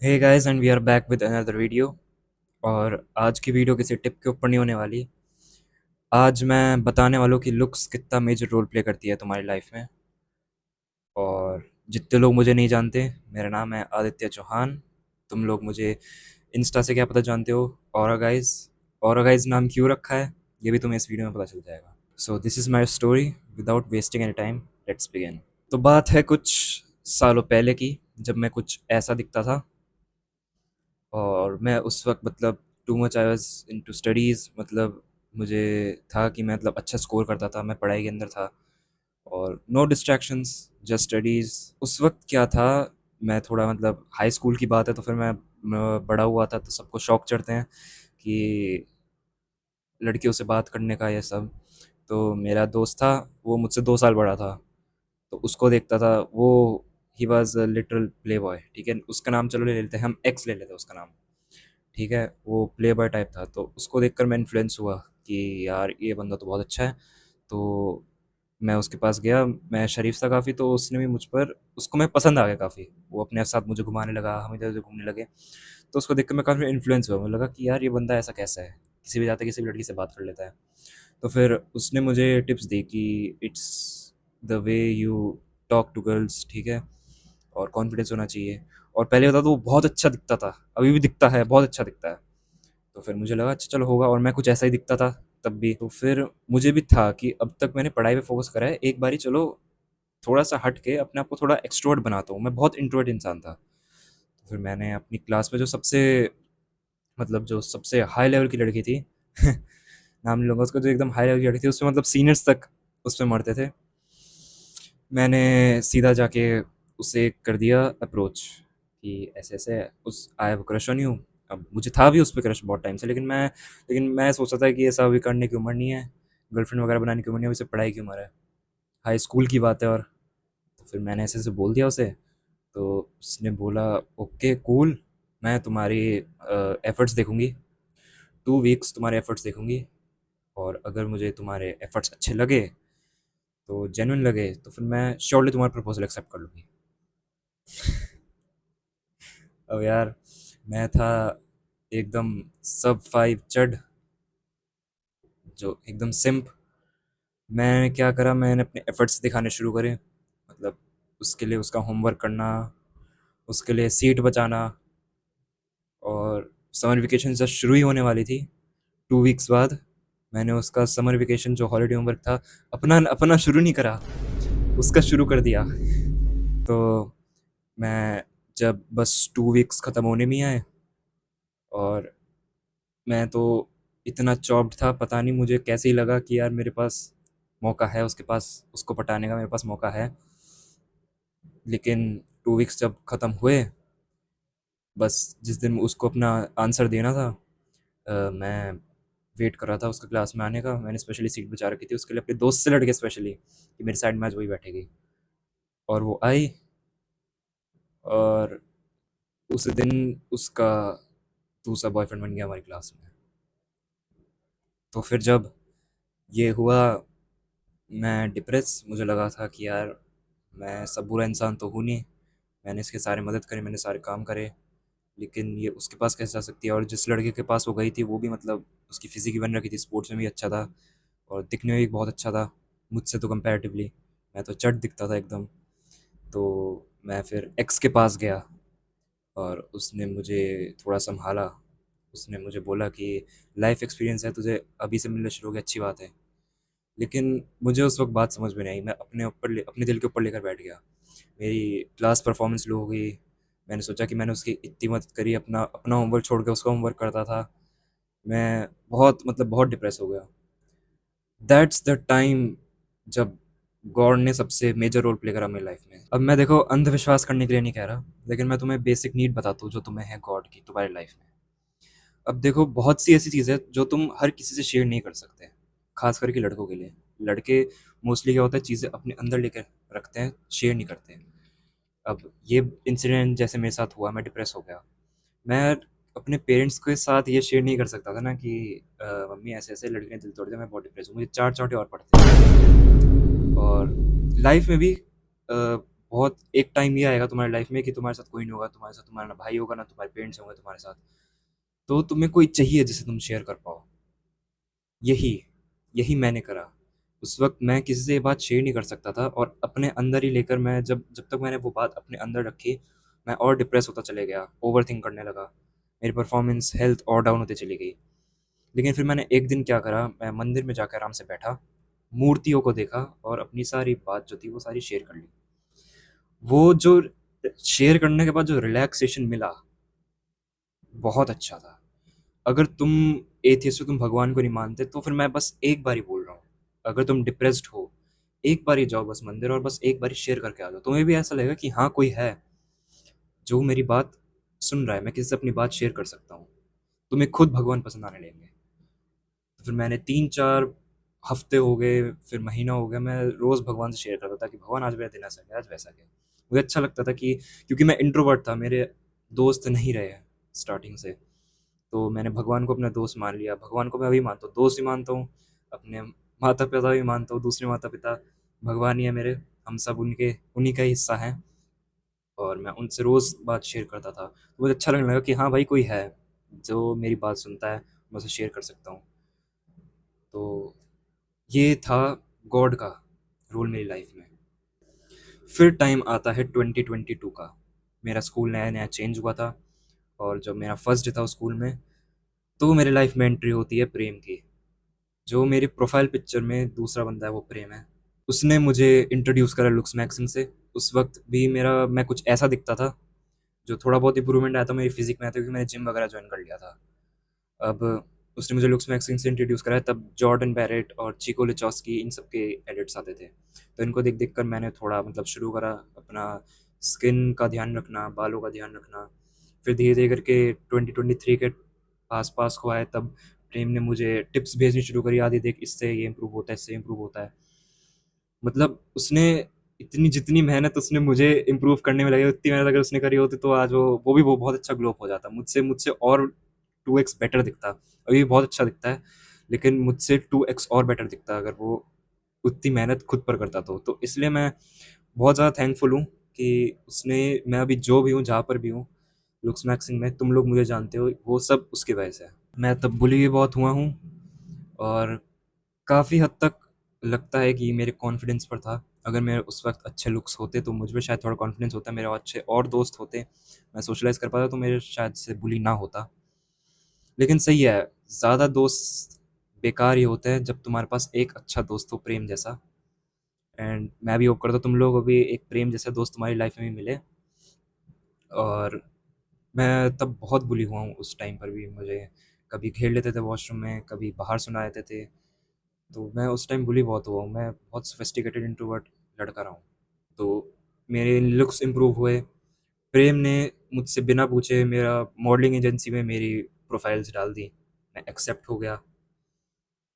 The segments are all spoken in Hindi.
Hey guys and we are back with another video. और आज की वीडियो किसी टिप के ऊपर नहीं होने वाली। आज मैं बताने वालों की लुक्स कितना मेजर रोल प्ले करती है तुम्हारी लाइफ में। और जितने लोग मुझे नहीं जानते, मेरा नाम है आदित्य चौहान। तुम लोग मुझे इंस्टा से क्या पता जानते हो, ऑरा गाइज नाम क्यों रखा है ये भी तुम्हें इस वीडियो में पता चल जाएगा। So this is my story without wasting any time. Let's begin. तो बात है कुछ सालों पहले की, जब मैं कुछ ऐसा दिखता था। और मैं उस वक्त मतलब too much I was into studies. मतलब मुझे था कि मैं मतलब अच्छा स्कोर करता था, मैं पढ़ाई के अंदर था और नो डिस्ट्रैक्शंस, जस्ट स्टडीज़। उस वक्त क्या था, मैं थोड़ा मतलब हाई स्कूल की बात है, तो फिर मैं बड़ा हुआ था, तो सबको शौक चढ़ते हैं कि लड़कियों से बात करने का, ये सब। तो मेरा दोस्त था, वो मुझसे 2 साल बड़ा था, तो उसको देखता था वो। He was literal play boy, ठीक है, उसका नाम चलो ले लेते हैं, हम एक्स ले लेते हैं उसका नाम। ठीक है, वो प्ले बॉय टाइप था, तो उसको देखकर मैं इन्फ्लुएंस हुआ कि यार ये बंदा तो बहुत अच्छा है। तो मैं उसके पास गया, मैं शरीफ था काफ़ी, तो उसने भी मुझ पर, उसको मैं पसंद आ गया काफ़ी। वो अपने साथ मुझे घुमाने लगा, हम इधर उधर घूमने लगे। तो उसको देख कर मैं काफ़ी इन्फ्लुएंस हुआ, मुझे लगा कि यार ये बंदा ऐसा कैसा है, किसी भी जाते किसी भी लड़की से बात कर लेता है। तो फिर उसने मुझे टिप्स दी कि it's the way you talk to girls, ठीक है, और कॉन्फिडेंस होना चाहिए। और पहले बता तो वो बहुत अच्छा दिखता था, अभी भी दिखता है, बहुत अच्छा दिखता है। तो फिर मुझे लगा अच्छा चलो होगा, और मैं कुछ ऐसा ही दिखता था तब भी। तो फिर मुझे भी था कि अब तक मैंने पढ़ाई पे फोकस करा है, एक बारी चलो थोड़ा सा हट के अपने आप को थोड़ा एक्सट्रोवर्ट बनाता हूँ। मैं बहुत इंट्रोवर्ट इंसान था। तो फिर मैंने अपनी क्लास में जो सबसे, मतलब जो सबसे हाई लेवल की लड़की थी नाम नहीं लूँगा उसका, जो एकदम हाई लेवल की लड़की थी, उसमें मतलब सीनियर्स तक उस पे मरते थे। मैंने सीधा जाके उसे कर दिया अप्रोच कि ऐसे-ऐसे, उस I have a crush on you. अब मुझे था भी उस पे क्रश बहुत टाइम से, लेकिन मैं सोचता था कि ये सब अभी करने की उम्र नहीं है, गर्लफ्रेंड वगैरह बनाने की उम्र नहीं है, अभी सिर्फ पढ़ाई की उम्र है, हाई स्कूल की बात है। और तो फिर मैंने ऐसे-ऐसे बोल दिया उसे। तो उसने बोला ओके कूल, मैं तुम्हारी एफर्ट्स देखूँगी, 2 वीक्स तुम्हारे एफर्ट्स देखूँगी, और अगर मुझे तुम्हारे एफर्ट्स अच्छे लगे, तो जेन्युइन लगे, तो फिर मैं श्योरली तुम्हारा प्रपोज़ल एक्सेप्ट कर लूँगी। अब यार, मैं था एकदम सब 5 चढ़, जो एकदम सिंप। मैंने क्या करा, मैंने अपने एफर्ट्स दिखाने शुरू करे। मतलब उसके लिए उसका होमवर्क करना, उसके लिए सीट बचाना। और समर वेकेशन जब शुरू ही होने वाली थी, 2 वीक्स बाद, मैंने उसका समर वेकेशन जो हॉलीडे होमवर्क था, अपना अपना शुरू नहीं करा, उसका शुरू कर दिया। तो मैं, जब बस 2 वीक्स ख़त्म होने में ही आए, और मैं तो इतना चॉप्ड था, पता नहीं मुझे कैसे ही लगा कि यार मेरे पास मौका है, उसके पास, उसको पटाने का मेरे पास मौका है। लेकिन 2 वीक्स जब ख़त्म हुए, बस जिस दिन उसको अपना आंसर देना था, मैं वेट कर रहा था उसके क्लास में आने का। मैंने स्पेशली सीट बचा रखी थी उसके लिए, अपने दोस्त से लड़ के स्पेशली, कि मेरे साइड में आज वही बैठेगी। और वो आई, और उस दिन उसका दूसरा बॉयफ्रेंड बन गया हमारी क्लास में। तो फिर जब ये हुआ, मैं डिप्रेस, मुझे लगा था कि यार मैं सब बुरा इंसान तो हूँ नहीं, मैंने इसके सारे मदद करे, मैंने सारे काम करे, लेकिन ये उसके पास कैसे जा सकती है। और जिस लड़के के पास वो गई थी, वो भी मतलब उसकी फिजिक बन रखी थी, स्पोर्ट्स में भी अच्छा था, और दिखने में भी बहुत अच्छा था मुझसे तो कंपैरेटिवली। मैं तो चट दिखता था एकदम। तो मैं फिर एक्स के पास गया, और उसने मुझे थोड़ा संभाला। उसने मुझे बोला कि लाइफ एक्सपीरियंस है तुझे, अभी से मिलना शुरू हो गया, अच्छी बात है। लेकिन मुझे उस वक्त बात समझ में नहीं आई, मैं अपने दिल के ऊपर लेकर बैठ गया। मेरी क्लास परफॉर्मेंस लो हो गई। मैंने सोचा कि मैंने उसकी इतनी मदद करी, अपना अपना होमवर्क छोड़ के उसका होमवर्क करता था। मैं बहुत मतलब बहुत डिप्रेस हो गया। दैट्स द टाइम जब गॉड ने सबसे मेजर रोल प्ले करा मेरी लाइफ में। अब मैं देखो अंधविश्वास करने के लिए नहीं कह रहा, लेकिन मैं तुम्हें बेसिक नीड बताता हूँ जो तुम्हें है गॉड की तुम्हारी लाइफ में। अब देखो, बहुत सी ऐसी चीज़ें जो तुम हर किसी से शेयर नहीं कर सकते, खास करके लड़कों के लिए। लड़के मोस्टली क्या होता है, चीज़ें अपने अंदर लेकर रखते हैं, शेयर नहीं करते हैं। अब ये इंसिडेंट जैसे मेरे साथ हुआ, मैं डिप्रेस हो गया। मैं अपने पेरेंट्स के साथ ये शेयर नहीं कर सकता था ना कि मम्मी ऐसे ऐसे लड़के ने दिल तोड़ दिया, मैं बहुत डिप्रेस हूँ, मुझे 4 चांटे और पड़ते। और लाइफ में भी बहुत एक टाइम ये आएगा तुम्हारी लाइफ में कि तुम्हारे साथ कोई नहीं होगा, तुम्हारे साथ तुम्हारा ना भाई होगा ना तुम्हारे पेरेंट्स होंगे तुम्हारे साथ। तो तुम्हें कोई चाहिए जिसे तुम शेयर कर पाओ। यही यही मैंने करा। उस वक्त मैं किसी से ये बात शेयर नहीं कर सकता था, और अपने अंदर ही लेकर मैं जब जब तक मैंने वो बात अपने अंदर रखी, मैं और डिप्रेस होता चले गया, ओवर थिंक करने लगा, मेरी परफॉर्मेंस हेल्थ और डाउन होती चली गई। लेकिन फिर मैंने एक दिन क्या करा, मैं मंदिर में जाकर आराम से बैठा, मूर्तियों को देखा और अपनी सारी बात जो थी वो सारी शेयर कर ली। वो जो शेयर करने के बाद जो रिलैक्सेशन मिला, बहुत अच्छा था। अगर तुम एथियस्ट हो, तुम भगवान को नहीं मानते, तो फिर मैं बस एक बार ही बोल रहा हूँ, अगर तुम डिप्रेस्ड हो, एक बार ही जाओ बस मंदिर और बस एक बार ही शेयर करके आ जाओ। तुम्हें भी ऐसा लगेगा कि हाँ, कोई है जो मेरी बात सुन रहा है, मैं किसी से अपनी बात शेयर कर सकता हूँ। तुम्हें खुद भगवान पसंद आने लगेंगे। तो फिर मैंने 3-4 हफ्ते हो गए, फिर महीना हो गया, मैं रोज़ भगवान से शेयर करता था कि भगवान आज मेरा दिन ऐसा गया, आज वैसा गया। मुझे अच्छा लगता था कि क्योंकि मैं इंट्रोवर्ट था, मेरे दोस्त नहीं रहे स्टार्टिंग से, तो मैंने भगवान को अपना दोस्त मान लिया। भगवान को मैं अभी मानता हूँ, दोस्त ही मानता हूँ, अपने माता पिता भी मानता हूँ, दूसरे माता पिता भगवान ही है मेरे। हम सब उनके उन्हीं का ही हिस्सा हैं, और मैं उनसे रोज़ बात शेयर करता था। तो मुझे अच्छा लगने लगा कि हाँ भाई, कोई है जो मेरी बात सुनता है, मैं उसे शेयर कर सकता हूँ। तो ये था गॉड का रोल मेरी लाइफ में। फिर टाइम आता है 2022 का। मेरा स्कूल नया नया चेंज हुआ था, और जब मेरा फर्स्ट डे था उस स्कूल में, तो मेरे लाइफ में एंट्री होती है प्रेम की। जो मेरी प्रोफाइल पिक्चर में दूसरा बंदा है वो प्रेम है। उसने मुझे इंट्रोड्यूस करा लुक्स मैक्सिम से। उस वक्त भी मेरा मैं कुछ ऐसा दिखता था, जो थोड़ा बहुत इंप्रूवमेंट आया था मेरी फिजिक में आया था, क्योंकि मैंने जिम वगैरह ज्वाइन कर लिया था। अब उसने मुझे लुक्स मैक्सिम से इंट्रोड्यूस कराया, तब जॉर्डन बैरेट और चिको लिचॉस्की इन सब के एडिट्स आते थे। तो इनको देख देख कर मैंने थोड़ा मतलब शुरू करा अपना स्किन का ध्यान रखना, बालों का ध्यान रखना। फिर धीरे धीरे करके 2023 के आसपास को आए, तब प्रेम ने मुझे टिप्स भेजनी शुरू करी, आदि देख इससे ये इम्प्रूव होता है, इससे इम्प्रूव होता है। मतलब उसने इतनी जितनी मेहनत उसने मुझे इम्प्रूव करने में लगी, उतनी मेहनत अगर उसने करी होती तो आज वो भी वो बहुत अच्छा ग्लो अप हो जाता, मुझसे मुझसे और 2x बेटर दिखता। अभी भी बहुत अच्छा दिखता है, लेकिन मुझसे 2x और बेटर दिखता अगर वो उतनी मेहनत खुद पर करता। तो इसलिए मैं बहुत ज़्यादा थैंकफुल हूँ कि उसने, मैं अभी जो भी हूँ, जहाँ पर भी हूँ, लुक्स मैक्सिंग में तुम लोग मुझे जानते हो, वो सब उसकी वजह से है। मैं तब बुली भी बहुत हुआ हूँ, और काफ़ी हद तक लगता है कि मेरे कॉन्फिडेंस पर था। अगर मेरे उस वक्त अच्छे लुक्स होते तो मुझ में शायद थोड़ा कॉन्फिडेंस होता, मेरे अच्छे और दोस्त होते, मैं सोशलाइज कर पाता, तो मेरे शायद से बुली ना होता। लेकिन सही है, ज़्यादा दोस्त बेकार ही होते हैं जब तुम्हारे पास एक अच्छा दोस्त हो प्रेम जैसा। एंड मैं भी होप करता हूँ तुम लोग को भी एक प्रेम जैसा दोस्त तुम्हारी लाइफ में भी मिले। और मैं तब बहुत बुली हुआ हूँ, उस टाइम पर भी मुझे कभी घेर लेते थे वॉशरूम में, कभी बाहर सुना देते थे। तो मैं उस टाइम बुली बहुत हुआ हूँ, मैं बहुत सोफिस्टिकेटेड इंट्रोवर्ट लड़का रहा हूँ। तो मेरे लुक्स इम्प्रूव हुए। प्रेम ने मुझसे बिना पूछे मेरा मॉडलिंग एजेंसी में मेरी प्रोफाइल्स डाल दी, मैं एक्सेप्ट हो गया।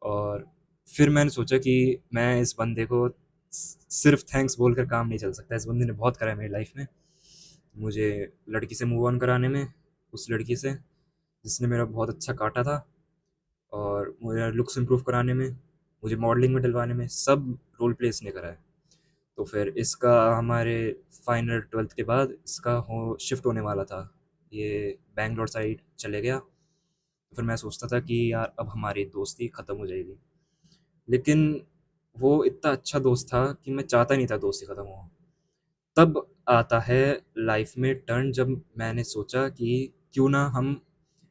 और फिर मैंने सोचा कि मैं इस बंदे को सिर्फ थैंक्स बोलकर काम नहीं चल सकता, इस बंदे ने बहुत करा है मेरी लाइफ में। मुझे लड़की से मूव ऑन कराने में, उस लड़की से जिसने मेरा बहुत अच्छा काटा था, और मेरा लुक्स इम्प्रूव कराने में, मुझे मॉडलिंग में डलवाने में, सब रोल प्ले इसने करा है। तो फिर इसका हमारे फाइनल 12th के बाद इसका हो शिफ्ट होने वाला था, ये बैंगलोर साइड चले गया। तो फिर मैं सोचता था कि यार अब हमारी दोस्ती ख़त्म हो जाएगी, लेकिन वो इतना अच्छा दोस्त था कि मैं चाहता नहीं था दोस्ती ख़त्म हो। तब आता है लाइफ में टर्न, जब मैंने सोचा कि क्यों ना हम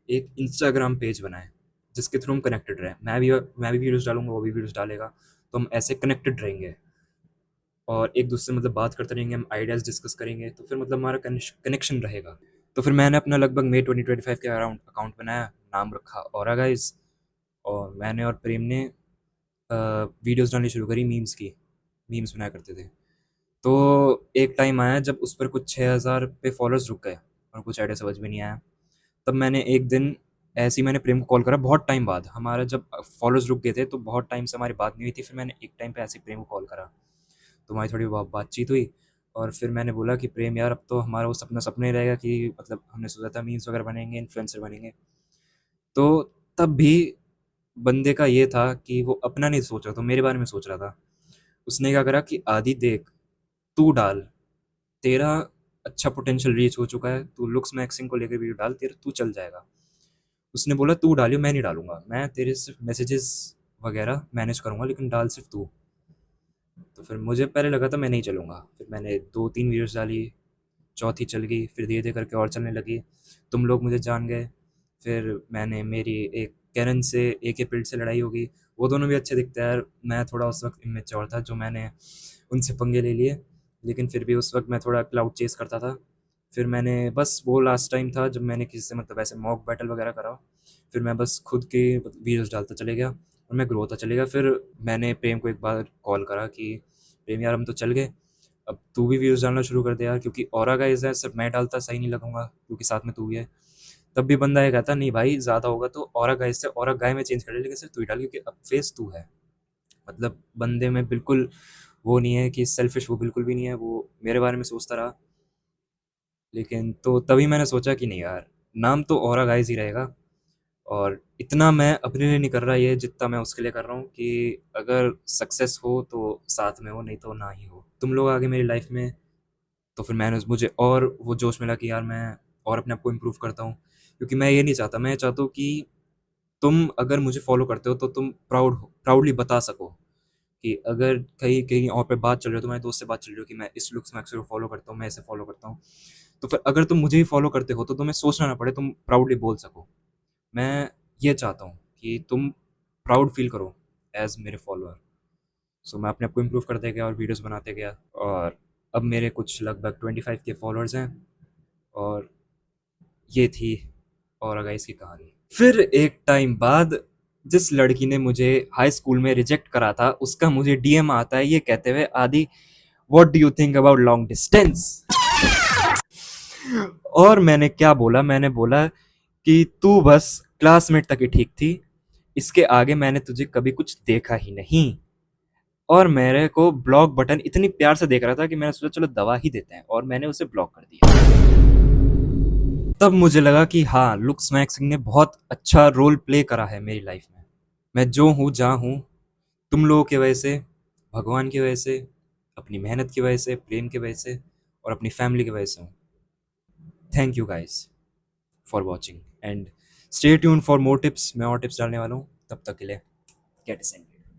एक इंस्टाग्राम पेज बनाएं, जिसके थ्रू हम कनेक्टेड रहें। मैं भी वीडियोस डालूंगा, वो भी वीडियोस डालेगा, तो हम ऐसे कनेक्टेड रहेंगे और एक दूसरे से मतलब बात करते रहेंगे, हम आइडियाज़ डिस्कस करेंगे, तो फिर मतलब हमारा कनेक्शन रहेगा। तो फिर मैंने अपना लगभग मई 2025 के अराउंड अकाउंट बनाया, नाम रखा ऑरा गाइज। और मैंने और प्रेम ने वीडियोस डालनी शुरू करी, मीम्स की। मीम्स बनाया करते थे। तो एक टाइम आया जब उस पर कुछ 6,000 पे फॉलोअर्स रुक गए, और कुछ आइडिया समझ में नहीं आया। तब मैंने एक दिन ऐसे ही मैंने प्रेम को कॉल करा, बहुत टाइम बाद, हमारा जब फॉलोअर्स रुक गए थे तो बहुत टाइम से हमारी बात नहीं हुई थी। फिर मैंने एक टाइम पे ऐसे ही प्रेम को कॉल करा, तो हमारी थोड़ी बातचीत हुई। और फिर मैंने बोला कि प्रेम यार, अब तो हमारा वो सपना सपना ही रहेगा कि मतलब हमने सोचा था मीम्स वगैरह बनेंगे, इन्फ्लुएंसर बनेंगे। तो तब भी बंदे का ये था कि वो अपना नहीं सोच रहा था, मेरे बारे में सोच रहा था। उसने क्या करा कि आदि देख, तू डाल, तेरा अच्छा पोटेंशियल रीच हो चुका है, तू लुक्स मैक्सिंग को लेकर वीडियो डाल, तेरा तू चल जाएगा। उसने बोला तू डालियो, मैं नहीं डालूंगा, मैं तेरे सिर्फ मैसेजेस वगैरह मैनेज करूंगा, लेकिन डाल सिर्फ तू। तो फिर मुझे पहले लगा था मैं नहीं चलूंगा, फिर मैंने 2-3 वीडियोस डाली, चौथी चल गई, फिर धीरे धीरे करके और चलने लगी। तुम लोग मुझे जान गए। फिर मैंने मेरी एक कैरन से, एक पिल्ड से लड़ाई हो गई। वो दोनों भी अच्छे दिखते हैं यार, मैं थोड़ा उस वक्त इमेच्योर था जो मैंने उनसे पंगे ले लिए, लेकिन फिर भी उस वक्त मैं थोड़ा क्लाउड चेस करता था। फिर मैंने बस वो लास्ट टाइम था जब मैंने किसी से मतलब ऐसे मॉक बैटल वगैरह करा। फिर मैं बस खुद के वीडियोस डालता चले गया और मैं ग्रो होता चले गया। फिर मैंने प्रेम को एक बार कॉल करा कि प्रेम यार हम तो चल गए, अब तू भी व्यूज़ डालना शुरू कर दे यार, क्योंकि ऑरा गाइस है, सिर्फ मैं डालता सही नहीं लगूंगा क्योंकि साथ में तू भी है। तब भी बंदा ये कहता नहीं भाई ज़्यादा होगा तो ऑरा गाइस से ऑरा गाय में चेंज कर ले, लेकिन सिर्फ तू ही डाल क्योंकि अब फेस तू है। मतलब बंदे में बिल्कुल वो नहीं है कि सेल्फिश, वो बिल्कुल भी नहीं है, वो मेरे बारे में सोचता रहा। लेकिन तो तभी मैंने सोचा कि नहीं यार, नाम तो ऑरा गाइस ही रहेगा। और इतना मैं अपने लिए नहीं कर रहा ये जितना मैं उसके लिए कर रहा हूँ कि अगर सक्सेस हो तो साथ में हो, नहीं तो ना ही हो। तुम लोग आगे मेरी लाइफ में, तो फिर मैंने मुझे और वो जोश मिला कि यार मैं और अपने आप को इम्प्रूव करता हूँ। क्योंकि मैं ये नहीं चाहता, मैं ये चाहता हूँ कि तुम अगर मुझे फॉलो करते हो तो तुम प्राउडली बता सको कि अगर कहीं कहीं और पे बात चल रही हो, तुम्हारे दोस्त से बात चल रही हो कि मैं इस लुक्स मैक्स को फॉलो करता हूँ, मैं इसे फॉलो करता हूँ, तो फिर अगर तुम मुझे ही फॉलो करते हो तो तुम्हें सोचना ना पड़े, तुम प्राउडली बोल सको। मैं ये चाहता हूँ कि तुम प्राउड फील करो एज मेरे फॉलोअर। सो मैं अपने आप को इम्प्रूव करते गया और वीडियोस बनाते गया, और अब मेरे कुछ लगभग 25 के फॉलोअर्स हैं। और ये थी और गाइस की कहानी। फिर एक टाइम बाद जिस लड़की ने मुझे हाई स्कूल में रिजेक्ट करा था, उसका मुझे डीएम आता है ये कहते हुए, आदि what do you think about long distance. और मैंने क्या बोला, मैंने बोला कि तू बस क्लासमेट तक ही ठीक थी, इसके आगे मैंने तुझे कभी कुछ देखा ही नहीं। और मेरे को ब्लॉक बटन इतनी प्यार से देख रहा था कि मैंने सोचा चलो दवा ही देते हैं, और मैंने उसे ब्लॉक कर दिया। तब मुझे लगा कि हाँ, लुक्स मैक्स सिंह ने बहुत अच्छा रोल प्ले करा है मेरी लाइफ में। मैं जो हूँ जहाँ हूँ, तुम लोगों की वजह से, भगवान की वजह से, अपनी मेहनत की वजह से, प्रेम की वजह से, और अपनी फैमिली की वजह से हूँ। Thank you guys for watching and stay tune for more tips. मैं और टिप्स डालने वाला हूँ, तब तक के लिए गेट सेंट।